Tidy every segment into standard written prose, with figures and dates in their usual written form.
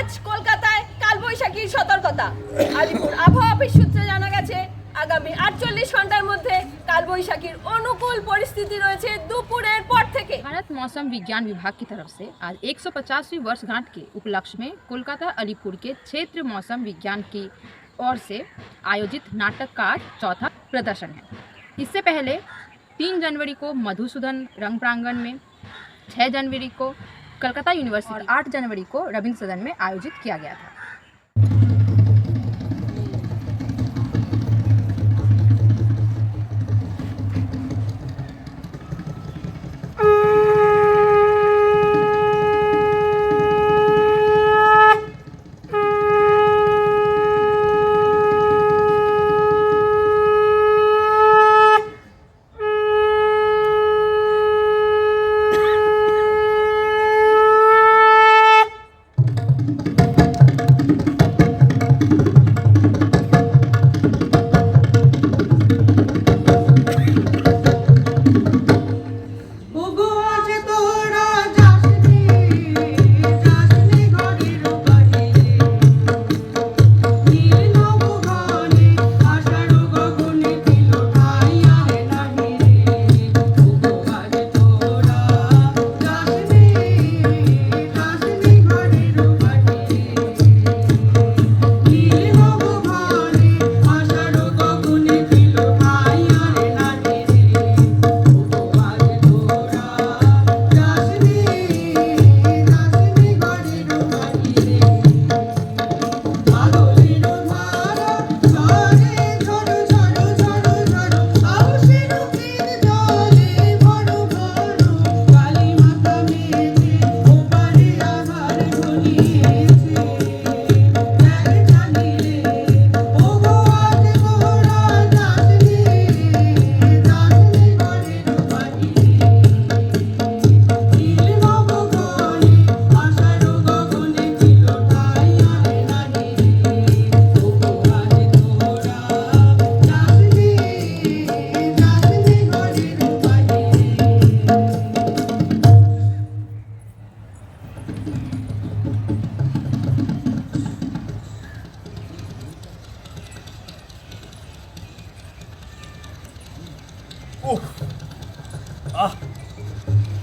আজ কলকাতায় কালবৈশাখীর সতর্কতা। আলিপুর আবহাওয়া অফিস সূত্রে জানা গেছে আগামী 48 ঘন্টার মধ্যে কালবৈশাখীর অনুकूल परिस्थिति রয়েছে দুপুরের পর থেকে। भारत मौसम विज्ञान विभाग की तरफ से आज 150वीं वर्षगांठ के उपलक्ष्य में कोलकाता अलीपुर के क्षेत्र मौसम विज्ञान की ओर से आयोजित नाटक का चौथा प्रदर्शन है। इससे पहले 3 जनवरी को मधुसूदन रंग प्रांगण में, 6 जनवरी को कलकत्ता यूनिवर्सिटी और 8 जनवरी को रविंद्र सदन में आयोजित किया गया था।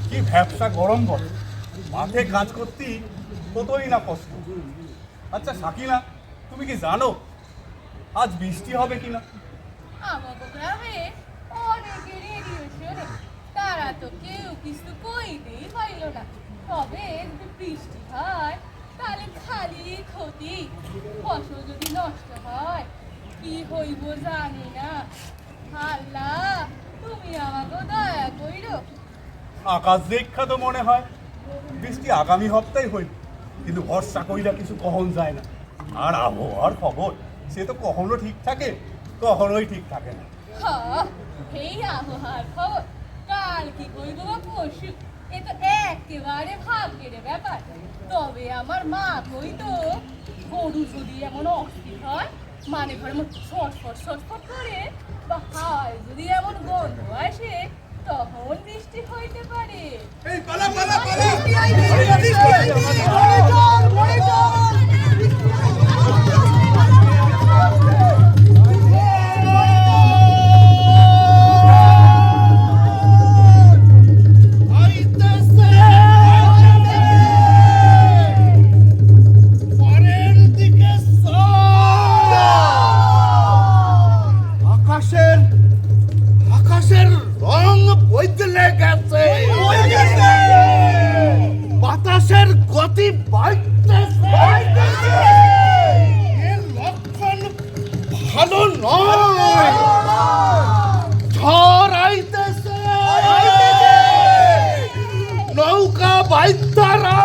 কি ভ্যাপসা গরম বলে, মাঠে কাজ করতেই কতই না কষ্ট। আচ্ছা সাকিনা, তুমি কি জানো আজ বৃষ্টি হবে কিনা? আমাকে গ্রামে অনেকে রেডিও শোনে, তারা তো কেউ কিছু কইতেই পাইল না। তবে যদি বৃষ্টি হয় তাহলে খালি ক্ষতি, ফসল যদি নষ্ট হয় কি হইব জানি না। আল্লাহ তুমি আমাকে দয়া কইরো। আকাশ দেখা তো মনে হয় বৃষ্টি আগামী সপ্তাহে হইল, কিন্তু ভরসা কইরা কিছু কখন যায় না। আর আবহাওয়ার খবর সে তো কখনো ঠিক থাকে, কখনোই ঠিক থাকে না। হ্যাঁ, এই আবহাওয়ার খবর কাল কি কইব বা পরশু, এ তো একেবারে ভাগ্যের ব্যাপার। তবে আমার মা কইতো গরু যদি এমন অস্থির হয়, মানে ঘরের মধ্যে ছটফট ছটফট করে, বা হাওয়ায় যদি এমন গন্ধ আসে, তখন বৃষ্টি হইতে পারে। আকাশের রং বদলে গেছে, বাতাসের গতি বাড়তেছে, এর লক্ষণ ভালো নয়। ঝড় আইতেছে, নৌকা বাইতারা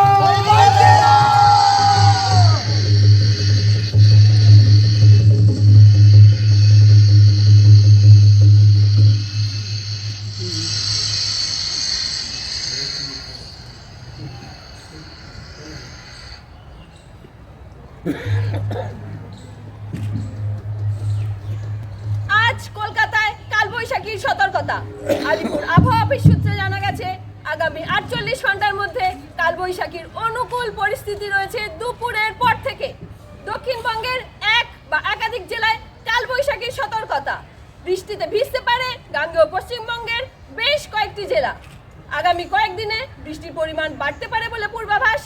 আজ কলকাতায় কালবৈশাখীর সতর্কতা। আলিপুর আবহাওয়া অফিস সূত্রে জানা গেছে আগামী 48 ঘন্টার মধ্যে কালবৈশাখীর অনুকূল পরিস্থিতি রয়েছে দুপুরের পর থেকে। দক্ষিণবঙ্গের এক বা একাধিক জেলায় কালবৈশাখীর সতর্কতা। বৃষ্টিতে ভিজতে পারে গাঙ্গেয় পশ্চিমবঙ্গের বেশ কয়েকটি জেলা। আগামী কয়েকদিনে বৃষ্টির পরিমাণ বাড়তে পারে বলে পূর্বাভাস।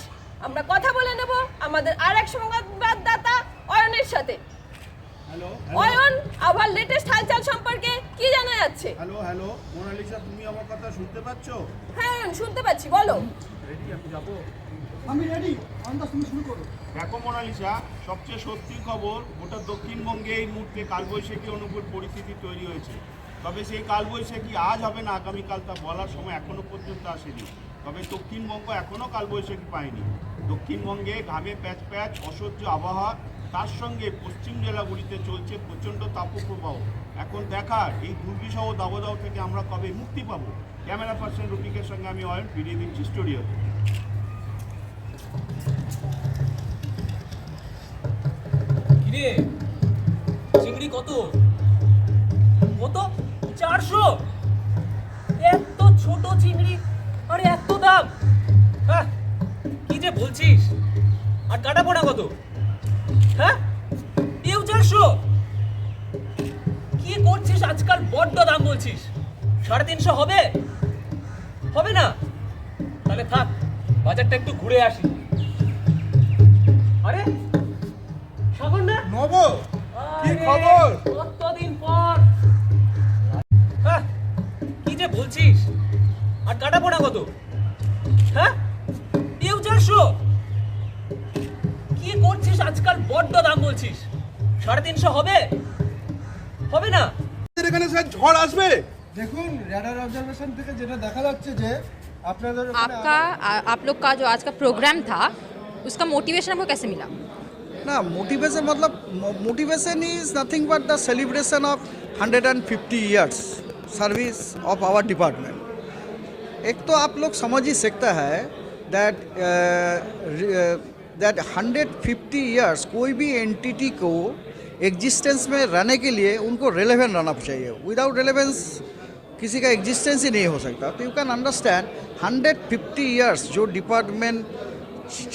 আমরা কথা বলে নেব আমাদের আরেক সংবাদদাতা অয়নের সাথে। অয়ন, আবার লেটেস্ট হালচাল সম্পর্কে কি জানা যাচ্ছে? হ্যালো মোনালিসা, তুমি আমার কথা শুনতে পাচ্ছ? হ্যাঁ অয়ন, শুনতে পাচ্ছি, বলো। রেডি, আমি যাবো। আমি রেডি, আন্দাজ তুমি শুরু করো। দেখো মোনালিসা, সবচেয়ে সত্যির খবর, গোটা দক্ষিণবঙ্গে এই মুহূর্তে কালবৈশাখী অনুকূল পরিস্থিতি তৈরি হয়েছে। তবে সেই কালবৈশাখী আজ হবে না আগামীকাল তা বলার সময় এখনো পর্যন্ত আসেনি। তবে দক্ষিণবঙ্গ এখনও কালবৈশাখী পায়নি। দক্ষিণবঙ্গে ঘামে প্যাচ প্যাচ অসহ্য আবহাওয়া, তার সঙ্গে পশ্চিম জেলাগুলিতে চলছে প্রচণ্ড তাপপ্রবাহ। এখন দেখার এই দুর্বিষহ দাবদাহ থেকে আমরা কবে মুক্তি পাবো। ক্যামেরা পার্সন রফিকের সঙ্গে আমি অয়ন, ফিরিয়ে দিচ্ছি স্টুডিওতে। কিরে চিংড়ি কত কত 400? এত ছোট চিংড়ি আরে এত দাম! হ্যাঁ, কি যে বলছিস? আর কাটা পোনা কত? হ্যাঁ, এও 400? কি করছিস আজকাল? বড্ড দাম বলছিস। 350 হবে? হবে না? তাহলে থাক, বাজারটা একটু ঘুরে আসি। আরে সাগর না? নব, কি খবর? কতদিন পর! হ্যাঁ, কি যে বলছিস? আর কাটা পোনা কত? হ্যাঁ, এও 400? কি করছিস আজকাল? বড্ড দাম বলছিস। 350 হবে? হবে না? এখানে স্যার ঝড় আসবে। দেখুন, রাডার অবজারভেশন থেকে যেটা দেখা যাচ্ছে যে আপনাদের आप लोग का जो आज का प्रोग्राम था उसका मोटिवेशन आपको कैसे मिला? ना मोटिवेशन मतलब motivation is nothing but the celebration of 150 years service of our department. एक तो आप लोग समझ ही सकता है दैट दैट 150 इयर्स कोई भी एंटिटी को एग्जिस्टेंस में रहने के लिए उनको रेलेवेंट रहना चाहिए। विदाउट रेलेवेंस किसी का एग्जिस्टेंस ही नहीं हो सकता। तो यू कैन अंडरस्टैंड 150 इयर्स जो डिपार्टमेंट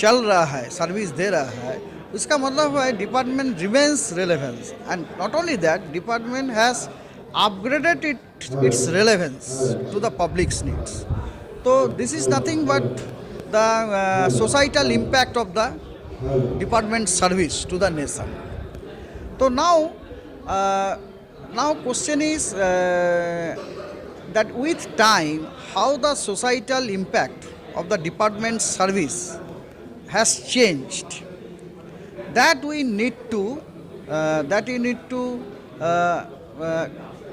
चल रहा है, सर्विस दे रहा है, इसका मतलब है department remains relevance. And not only that, department has upgraded its relevance to the public's needs. तो this is nothing but the societal impact of the department service to the nation. So now question is that with time, how the societal impact of the department service has changed. That we need to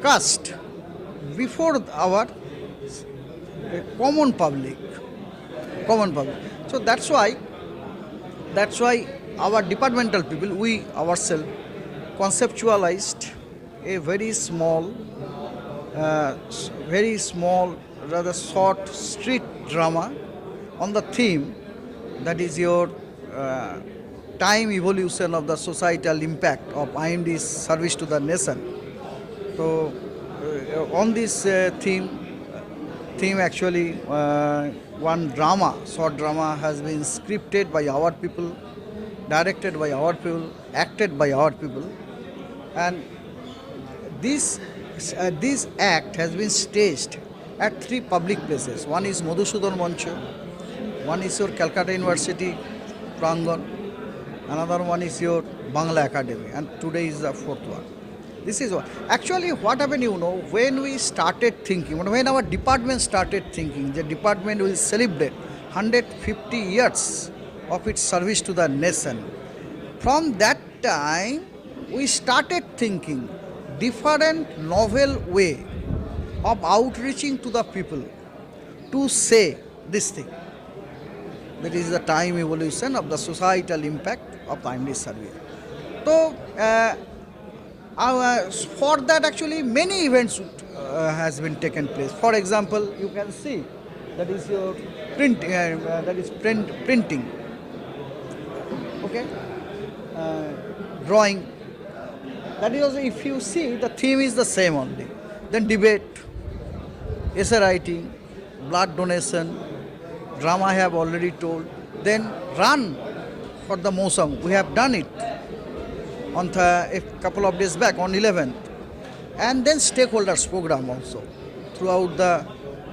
cast before our common public. So that's why our departmental people, we ourselves, conceptualized a very small, rather short street drama on the theme that is your time evolution of the societal impact of IMD's service to the nation. So on this theme actually one short drama has been scripted by our people, directed by our people, acted by our people, and this act has been staged at 3 public places. One is Madhusudan Mancha, one is your Calcutta University Prangan, another one is your Bangla Academy, and today is the 4th one. This is what happened, when we started thinking, when our department started thinking, the department will celebrate 150 years of its service to the nation. From that time, we started thinking different novel way of outreaching to the people to say this thing. That is the time evolution of the societal impact of IMD service. So, for that actually many events has been taken place. For example, you can see that is your printing. Okay, drawing. That is also, if you see, the theme is the same only. Then debate, essay writing, blood donation, drama I have already told. Then run for the Mosam, we have done it on a couple of days back on 11th. And then stakeholders program also throughout the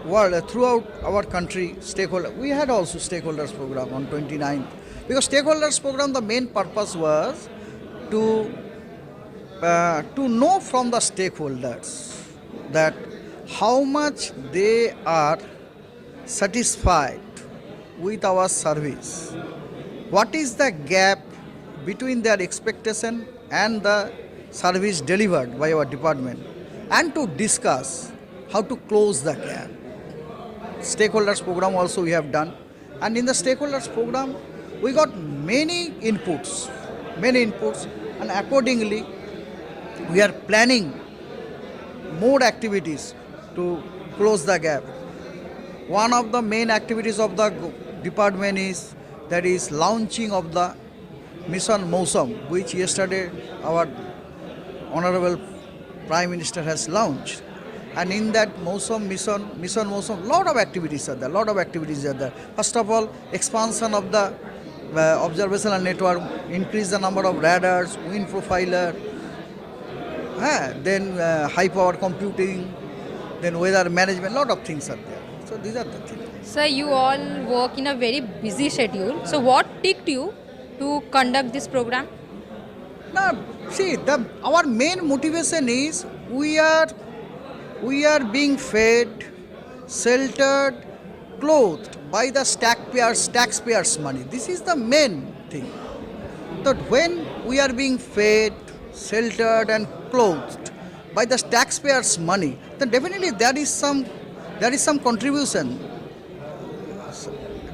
world, throughout our country. We had also stakeholders program on 29th. Because stakeholders program, the main purpose was to know from the stakeholders that how much they are satisfied with our service. What is the gap between their expectation and the service delivered by our department, and to discuss how to close the gap. Stakeholders program also we have done, and in the stakeholders program we got many inputs, and accordingly we are planning more activities to close the gap. One of the main activities of the department is launching of the Mission Mosam, which yesterday our Honorable Prime Minister has launched. And in that Mission Mosam, lot of activities are there. First of all, expansion of the observational network, increase the number of radars, wind profiler, then high power computing, then weather management, lot of things are there. So these are the things. Sir, you all work in a very busy schedule. So what ticked you to conduct this program? Now, see, our main motivation is we are being fed, sheltered, clothed by the taxpayers' money. This is the main thing. That when we are being fed, sheltered and clothed by the taxpayers' money, then definitely there is some contribution.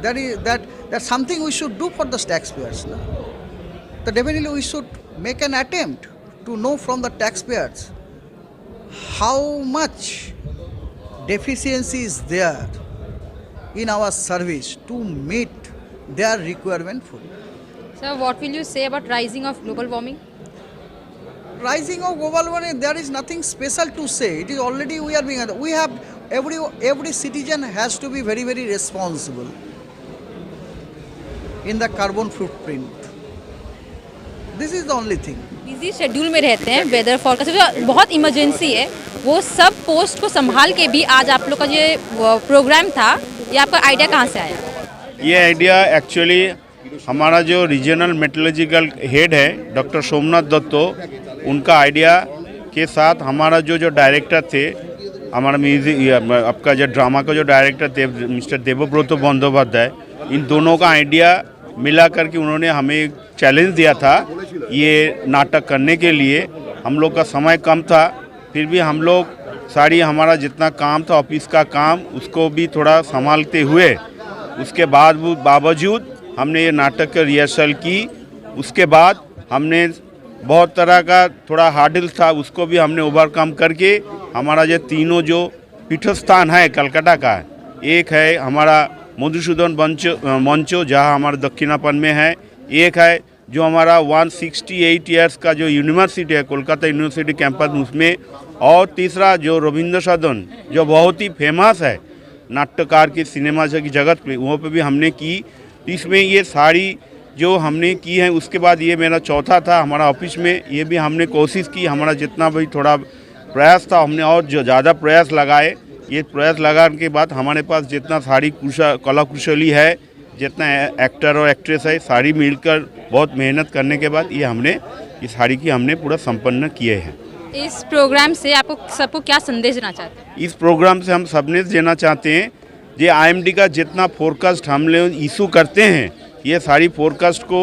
That's something we should do for the taxpayers. No? So definitely we should make an attempt to know from the taxpayers how much deficiency is there in our service to meet their requirement fully. Sir, what will you say about rising of global warming? Rising of global warming, there is nothing special to say. It is already we have every citizen has to be very, very responsible in the carbon footprint. This is the only thing. Busy schedule में रहते हैं, weather forecast जो बहुत emergency है, वो सब post को संभाल के भी आज आप लोग का जो प्रोग्राम था, ये आपका आइडिया कहाँ से आया? ये आइडिया एक्चुअली हमारा जो रीजनल मेट्रोलॉजिकल हेड है डॉक्टर सोमनाथ दत्तो, उनका आइडिया के साथ हमारा जो डायरेक्टर थे, हमारा म्यूजिक आपका जो ड्रामा का जो डायरेक्टर थे मिस्टर देवव्रत बंदोपाध्याय, इन दोनों का आइडिया मिला करके उन्होंने हमें चैलेंज दिया था ये नाटक करने के लिए। हम लोग का समय कम था, फिर भी हम लोग सारी हमारा जितना काम था ऑफिस का काम उसको भी थोड़ा संभालते हुए उसके बावजूद हमने ये नाटक का रिहर्सल की। उसके बाद हमने बहुत तरह का थोड़ा हार्डल था उसको भी हमने ओवरकम करके हमारा जो तीनों जो पीठस्थान है कलकत्ता का, एक है हमारा मधुसूदन मंचो जहाँ हमारे दक्षिणापन में है, एक है जो हमारा 168 इयर्स का जो यूनिवर्सिटी है कोलकाता यूनिवर्सिटी कैंपस उसमें, और तीसरा जो रविंद्र सदन जो बहुत ही फेमस है नाट्यकार की सिनेमा की जगत पे, वहाँ पे भी हमने की। इसमें ये सारी जो हमने की है, उसके बाद ये मेरा चौथा था हमारा ऑफिस में, ये भी हमने कोशिश की, हमारा जितना भी थोड़ा प्रयास था हमने और जो ज़्यादा प्रयास लगाए। ये प्रयास लगाने के बाद हमारे पास जितना सारी कला कुशली है, जितना एक्टर और एक्ट्रेस है, सारी मिलकर बहुत मेहनत करने के बाद ये सारी की हमने पूरा संपन्न किए हैं। इस प्रोग्राम से आपको सबको क्या संदेश देना चाहते हैं? इस प्रोग्राम से हम संदेश देना चाहते हैं ये IMD का जितना फोरकास्ट हम लोग इशू करते हैं, ये सारी फोरकास्ट को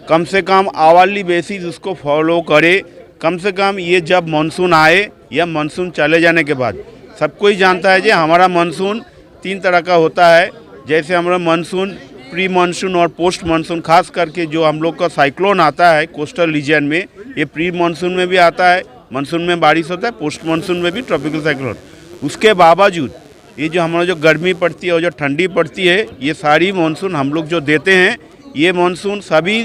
कम से कम आवरली बेसिस उसको फॉलो करे। कम से कम ये जब मानसून आए या मानसून चले जाने के बाद, सबको ही जानता है कि हमारा मानसून 3 तरह का होता है। जैसे हमारा मानसून, प्री मानसून और पोस्ट मानसून, खास करके जो हम लोग का साइक्लोन आता है कोस्टल रीजन में, ये प्री मानसून में भी आता है, मानसून में बारिश होता है, पोस्ट मानसून में भी ट्रॉपिकल साइक्लोन। उसके बावजूद ये जो हमारा जो गर्मी पड़ती है और जो ठंडी पड़ती है, ये सारी मानसून हम लोग जो देते हैं, ये मानसून सभी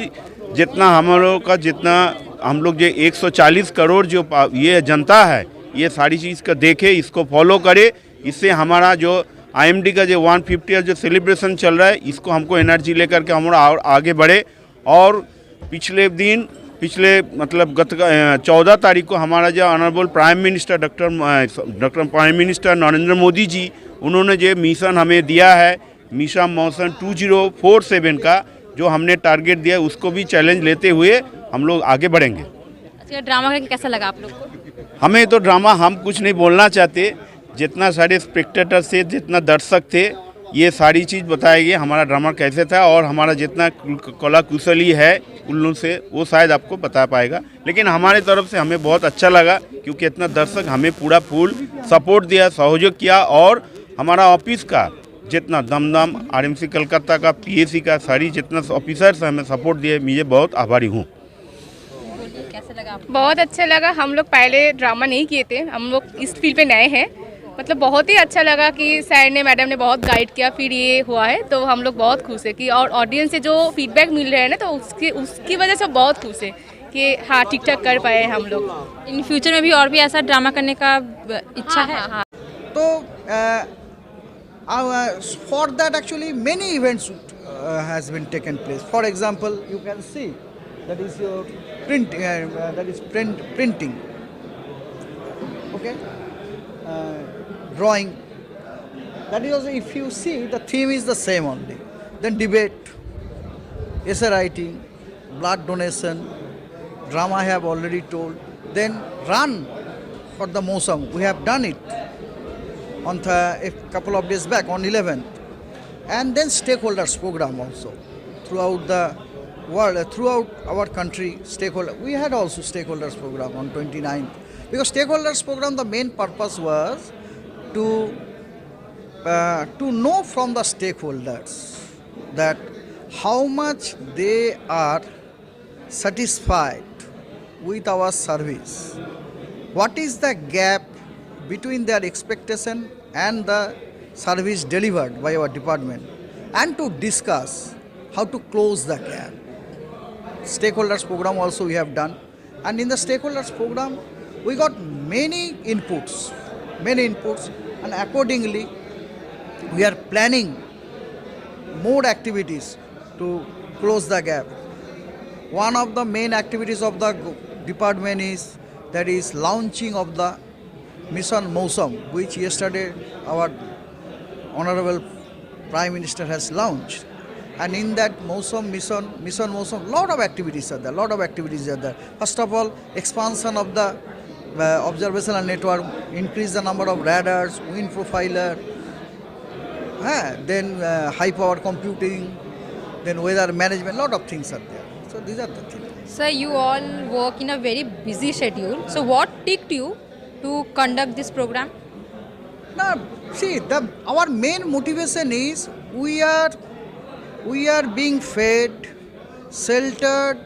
जितना हम लोग का जितना हम लोग जो 140 करोड़ जो ये जनता है, ये सारी चीज़ का देखे, इसको फॉलो करे। इससे हमारा जो आईएमडी का जो 150 जो सेलिब्रेशन चल रहा है, इसको हमको एनर्जी लेकर के हम और आगे बढ़े। और पिछले मतलब गत 14 तारीख को हमारा जो honourable prime minister doctor prime minister Narendra Modi ji, उन्होंने जो मिशन हमें दिया है, मिशन मौसम 2047 का जो हमने टारगेट दिया है, उसको भी चैलेंज लेते हुए हम लोग आगे बढ़ेंगे। अच्छा, ड्रामा करके कैसा लगा आप लोग को? हमें तो ड्रामा हम कुछ नहीं बोलना चाहते, जितना सारे स्पेक्टेटर से जितना दर्शक थे ये सारी चीज़ बताएगी हमारा ड्रामा कैसे था, और हमारा जितना कला कुशली है उन लोगों से वो शायद आपको बता पाएगा। लेकिन हमारे तरफ से हमें बहुत अच्छा लगा, क्योंकि इतना दर्शक हमें पूरा फुल सपोर्ट दिया, सहयोग किया, और हमारा ऑफिस का जितना दमदम आरएमसी कलकत्ता का पीएसी का सारी जितना ऑफिसर्स हमें सपोर्ट दिए, मैं बहुत आभारी हूँ। कैसा लगा आपको? बहुत अच्छा लगा। हम लोग पहले ड्रामा नहीं किए थे, हम लोग इस फील्ड पे नए हैं। मतलब बहुत ही अच्छा लगा कि सर ने मैडम ने बहुत गाइड किया, फिर ये हुआ है, तो हम लोग बहुत खुश है कि और ऑडियंस से जो फीडबैक मिल रहा है ना, तो उसकी वजह से बहुत खुश है कि हाँ ठीक ठाक कर पाए हम लोग। इन फ्यूचर में भी और भी ऐसा ड्रामा करने का इच्छा है? हाँ। So, for that actually many events has been taken place. For example, you can see that is your printing, okay, drawing. That is also, if you see, the theme is the same only. Then debate, essay writing, blood donation, drama I have already told. Then run for the Mosam, we have done it on a couple of days back on 11th. And then stakeholders program also throughout the world, throughout our country. We had also stakeholders program on 29th, because stakeholders program, the main purpose was to know from the stakeholders that how much they are satisfied with our service, what is the gap between their expectation and the service delivered by our department, and to discuss how to close the gap. Stakeholders program also we have done, and in the stakeholders program we got many inputs, and accordingly we are planning more activities to close the gap. One of the main activities of the department is launching of the Mission Mosam, which yesterday our Honorable Prime Minister has launched. And in that Mission Mosam, lot of activities are there. First of all, expansion of the observational network, increase the number of radars, wind profiler, then high power computing, then weather management, lot of things are there. So these are the things. Sir, you all work in a very busy schedule. So what ticked you to conduct this program? Now, see, our main motivation is we are being fed, sheltered,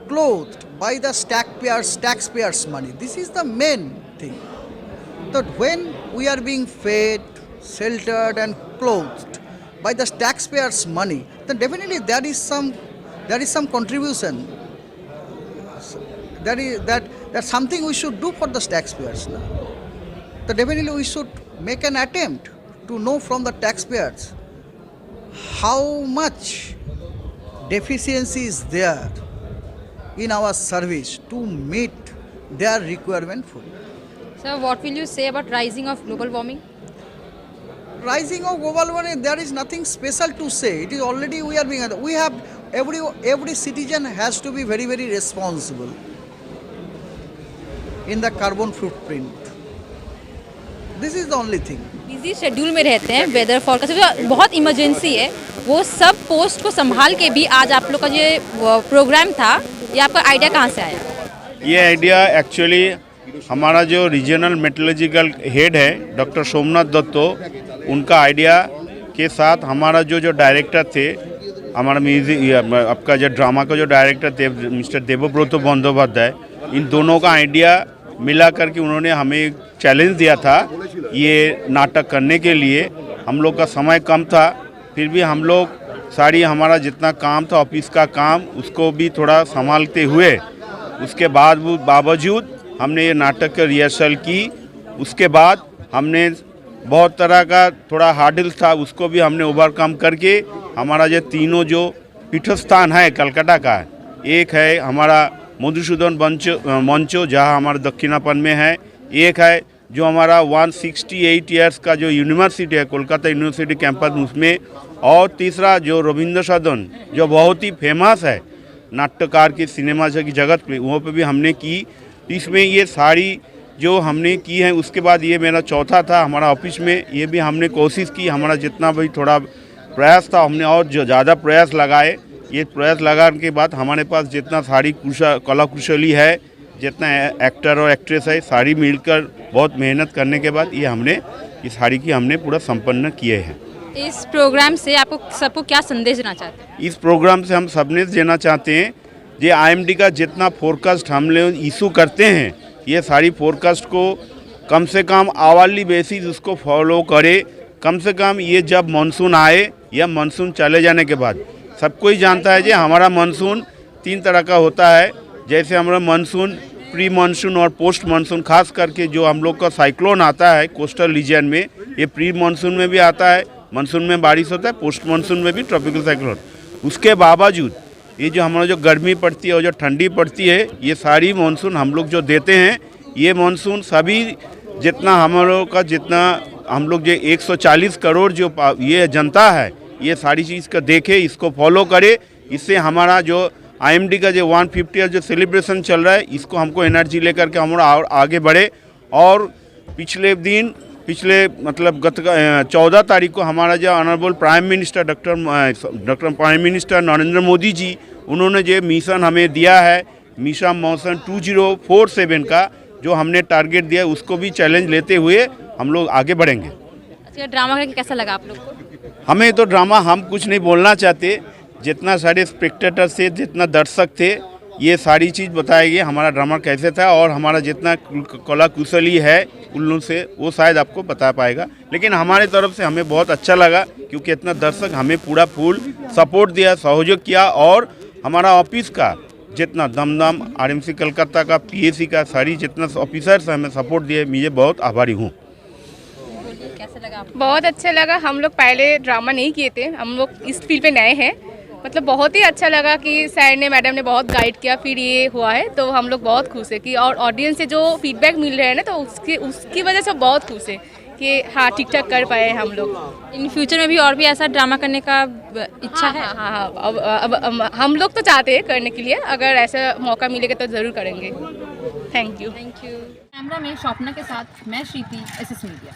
clothed by the taxpayers' money. This is the main thing. That when we are being fed, sheltered and clothed by the taxpayers' money, then definitely there is some contribution. That's something we should do for the taxpayers now. So definitely we should make an attempt to know from the taxpayers how much deficiency is there in our service to meet their requirement fully. Sir, what will you say about rising of global warming? Rising of global warming, there is nothing special to say. It is already we have every citizen has to be very, very responsible in the carbon footprint. This is the only thing. Busy schedule में रहते हैं, weather forecast बहुत emergency है, वो सब post को संभाल के भी आज आप लोग का जो प्रोग्राम था, ये आपका आइडिया कहाँ से आया? ये आइडिया एक्चुअली हमारा जो रीजनल मेट्रोलॉजिकल हेड है डॉक्टर सोमनाथ दत्तो, उनका आइडिया के साथ हमारा जो डायरेक्टर थे, हमारा म्यूजिक आपका जो ड्रामा का जो डायरेक्टर थे मिस्टर देवव्रत बंदोपाध्याय, इन दोनों का आइडिया मिला करके उन्होंने हमें एक चैलेंज दिया था ये नाटक करने के लिए। हम लोग का समय कम था, फिर भी हम लोग सारी हमारा जितना काम था ऑफिस का काम उसको भी थोड़ा संभालते हुए उसके बावजूद हमने ये नाटक का रिहर्सल की। उसके बाद हमने बहुत तरह का थोड़ा हार्डल था, उसको भी हमने ओवरकम करके हमारा जो तीनों जो पीठस्थान है कलकत्ता का, एक है हमारा मधुसूदन मंचो जहाँ हमारा दक्षिणापन में है, एक है जो हमारा 168 इयर्स का जो यूनिवर्सिटी है कोलकाता यूनिवर्सिटी कैंपस उसमें, और तीसरा जो रविंद्र सदन जो बहुत ही फेमस है नाट्यकार की सिनेमा की जगत में, वहाँ पे भी हमने की। इसमें ये सारी जो हमने की है, उसके बाद ये मेरा चौथा था हमारा ऑफिस में, ये भी हमने कोशिश की, हमारा जितना भी थोड़ा प्रयास था हमने और जो ज़्यादा प्रयास लगाए। ये प्रयास लगाने के बाद हमारे पास जितना सारी कला कुशली है, जितना एक्टर और एक्ट्रेस है, सारी मिलकर बहुत मेहनत करने के बाद ये साड़ी की हमने पूरा संपन्न किए हैं। इस प्रोग्राम से आपको सबको क्या संदेश देना चाहते हैं? इस प्रोग्राम से हम संदेश देना चाहते हैं जे IMD का जितना फोरकास्ट हम लोग इशू करते हैं, ये सारी फोरकास्ट को कम से कम आवर्ली बेसिस उसको फॉलो करे। कम से कम ये जब मानसून आए या मानसून चले जाने के बाद, सबको ही जानता है कि हमारा मानसून 3 तरह का होता है। जैसे हमारा मानसून, प्री मानसून और पोस्ट मानसून, खास करके जो हम लोग का साइक्लोन आता है कोस्टल रीजन में, ये प्री मानसून में भी आता है, मानसून में बारिश होता है, पोस्ट मानसून में भी ट्रॉपिकल साइक्लोन। उसके बावजूद ये जो हमारा जो गर्मी पड़ती है और जो ठंडी पड़ती है, ये सारी मानसून हम लोग जो देते हैं, ये मानसून सभी जितना हम लोग का जितना हम लोग जो 140 करोड़ जो ये जनता है, ये सारी चीज़ का देखे, इसको फॉलो करे। इससे हमारा जो IMD का जो 150 ईयर जो सेलिब्रेशन चल रहा है, इसको हमको एनर्जी लेकर के हम और आगे बढ़े। और पिछले मतलब गत 14 तारीख को हमारा जो honourable prime minister doctor prime minister Narendra Modi ji, उन्होंने जो मिशन हमें दिया है, मिशन मौसम 2047 का जो हमने टारगेट दिया है, उसको भी चैलेंज लेते हुए हम लोग आगे बढ़ेंगे। अच्छा, ड्रामा करके कैसा लगा आप लोग को? हमें तो ड्रामा हम कुछ नहीं बोलना चाहते, जितना सारे स्पेक्टेटर से जितना दर्शक थे, ये सारी चीज़ बताएगी हमारा ड्रामा कैसे था, और हमारा जितना कला कुशली है उन लोगों से वो शायद आपको बता पाएगा। लेकिन हमारे तरफ से हमें बहुत अच्छा लगा, क्योंकि इतना दर्शक हमें पूरा फुल सपोर्ट दिया, सहयोग किया। और हमारा ऑफिस का जितना दमदम RMC कलकत्ता का, PAC का, सारी जितना ऑफिसर्स हमें सपोर्ट दिए, मुझे बहुत आभारी हूँ। कैसा लगा आपको? बहुत अच्छा लगा। हम लोग पहले ड्रामा नहीं किए थे, हम लोग इस फील्ड पे नए हैं। मतलब बहुत ही अच्छा लगा कि सर ने, मैडम ने बहुत गाइड किया, फिर ये हुआ है, तो हम लोग बहुत खुश है कि, और ऑडियंस से जो फीडबैक मिल रहे हैं ना, तो उसकी वजह से बहुत खुश है कि हाँ ठीक ठाक कर पाए हम लोग। इन फ्यूचर में भी और भी ऐसा ड्रामा करने का इच्छा है? हाँ, अब हम लोग तो चाहते हैं करने के लिए, अगर ऐसा मौका मिलेगा तो ज़रूर करेंगे। Thank you. कैमरा में स्वप्ना के साथ मैं श्रीति, SS मीडिया।